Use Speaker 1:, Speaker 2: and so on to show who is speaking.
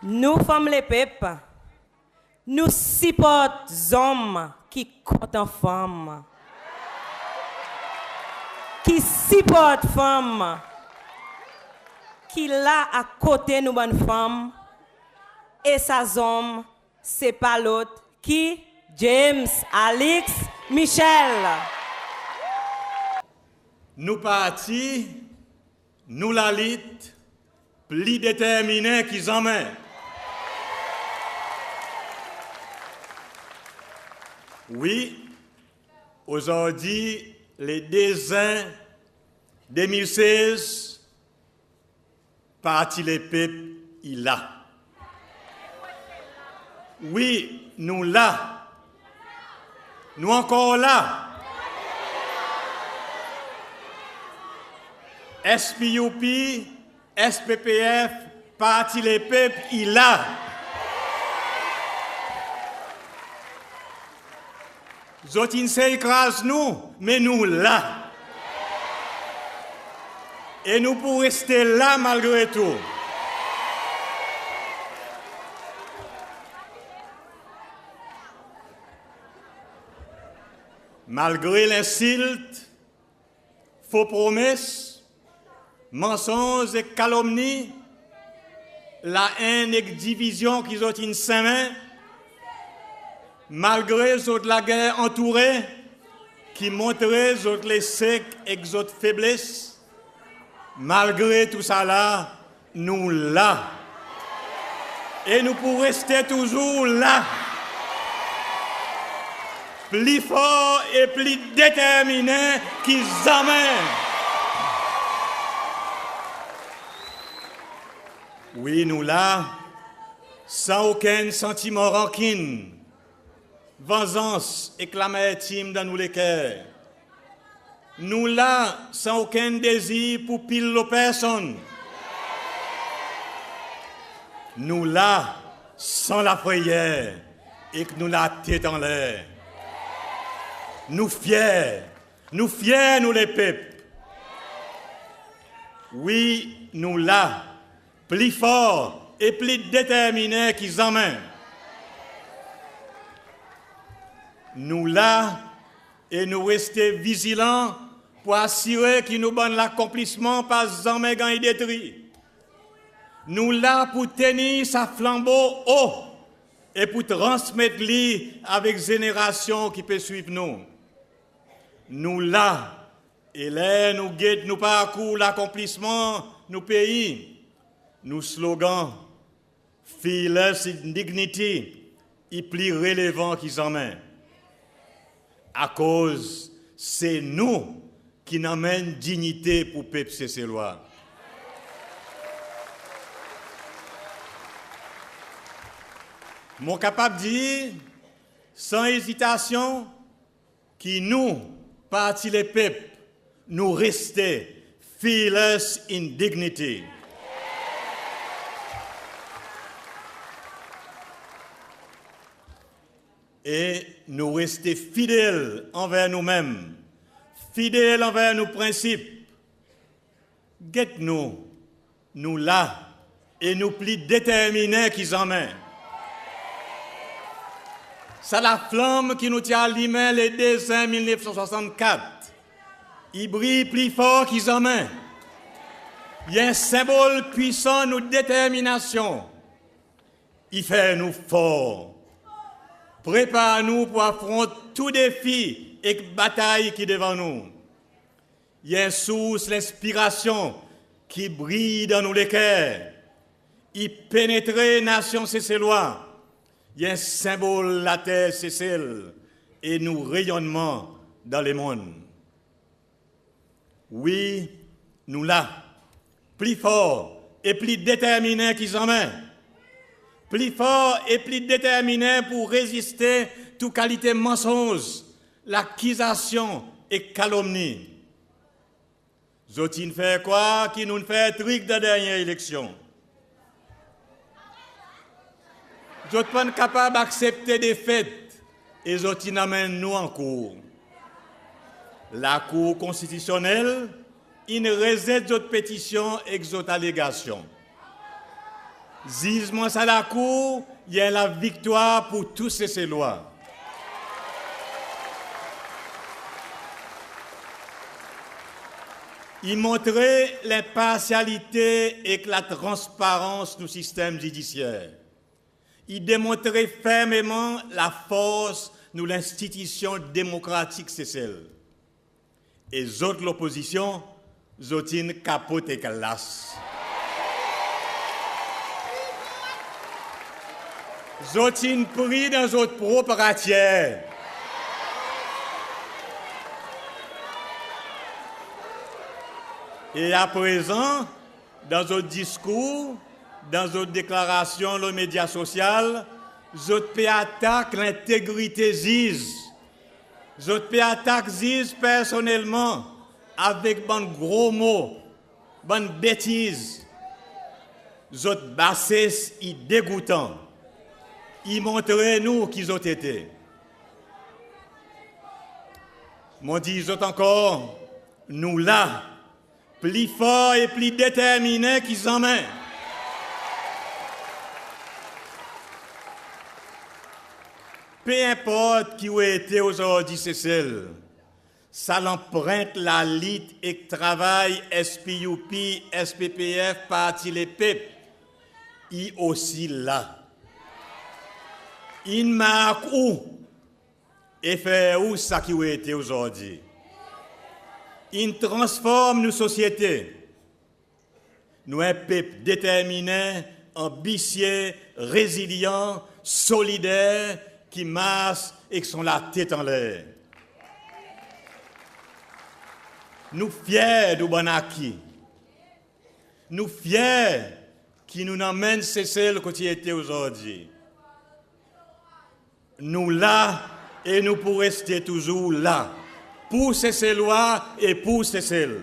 Speaker 1: Nous femmes les peuples, nous supportons hommes qui comptent en femmes, qui supportent femmes, qui là à côté nous bonnes femmes, et sa hommes, c'est pas l'autre qui James, Alex, Michel.
Speaker 2: Nous partis, nous la lutte, plus déterminés qu'ils en mettent. Oui, aujourd'hui, les déserts 2016, parti les peuples, il a. Oui, nous là. Nous encore là. SPUP, SPPF, parti les peuples, il a. Zotin se écrase nous, mais nous là. Et nous pour rester là malgré tout. Malgré l'insulte, faux promesses, mensonges et calomnies, la haine et division qu'ils ont une semaine, malgré la guerre entourée, qui montrait les secs et les faiblesses, malgré tout ça là, nous là. Et nous pourrons rester toujours là. Plus fort et plus déterminé qu'ils amènent. Oui, nous là, sans aucun sentiment rancune, vengeance et clameur intime dans nous les cœurs. Nous là, sans aucun désir pour pile aux personnes. Nous là, sans la prière et que nous la tête en l'air. Nous fiers, nous les peuples. Oui, nous là, plus forts et plus déterminés qu'ils emmènent. Nous là, et nous rester vigilants pour assurer qu'ils nous donnent l'accomplissement par jamais gagné détruit. Nous là pour tenir sa flambeau haut et pour transmettre lui avec génération qui peut suivre nous. Nous là, et là nous guidons, nous parcours l'accomplissement, nous pays, nous slogan, fearless dignity, est plus relevant qu'ils en mettent. À cause, c'est nous qui n'amènent dignité pour peuple cécélois. Mon capable de dire, sans hésitation, qui nous, parti les peuples, nous rester fearless in dignity. Et nous rester fidèles envers nous-mêmes, fidèles envers nos principes. Guette-nous, nous là, et nous plus déterminés qu'ils en mettent. C'est la flamme qui nous tient allumé les décembre 1964. Il brille plus fort qu'ils en mettent. Il y a un symbole puissant de notre détermination. Il fait nous forts. Prépare-nous pour affronter tout défi et bataille qui est devant nous. Il y a une source d'inspiration qui brille dans nos cœurs. Il pénètre les nations cécélois. Il y a un symbole la terre cécile et nous rayonnement dans le monde. Oui, nous là, plus forts et plus déterminés qu'ils en mettent. Plus forts et plus déterminés pour résister toute qualité mensonge, l'accusation et calomnie. Zotine fait quoi qui nous fait truc de la dernière élection? Nous ne sommes pas capables d'accepter des faits et Zotine amène nous en cours. La Cour constitutionnelle, il rejette notre pétition et notre allégation. Zizement à la cour, il y a la victoire pour tous ces lois. Il montrait l'impartialité et la transparence du système judiciaire. Il démontrait fermement la force de l'institution démocratique, c'est celle. Et les autres, l'opposition, zotine capote et calas. Zotine pris dans notre propre ratière. Et à présent, dans notre discours, dans notre déclaration, les médias sociaux, notre pays attaque l'intégrité ZIS. Notre pays attaque ZIS personnellement, avec bon gros mots, bonne bêtises. Notre bassesse est dégoûtant. Ils montrent nous qu'ils ont été. M'ont dit encore, nous là, plus forts et plus déterminés qu'ils en mettent. Peu importe qui a été aujourd'hui, c'est celle. Ça l'emprunte la lutte et travail SPUP, SPPF, parti les PEP. Il aussi là. Il marque où et fait où ça qui a été aujourd'hui. Il transforme nos sociétés. Nous un peuple déterminé, ambitieux, résilient, solidaire, qui marche et qui sont la tête en l'air. Nous fiers de bon acquis. Nous fiers qui nous emmènent c'est celle qui était aujourd'hui. Nous là et nous pour rester toujours là. Pour ces lois et pour ces celles.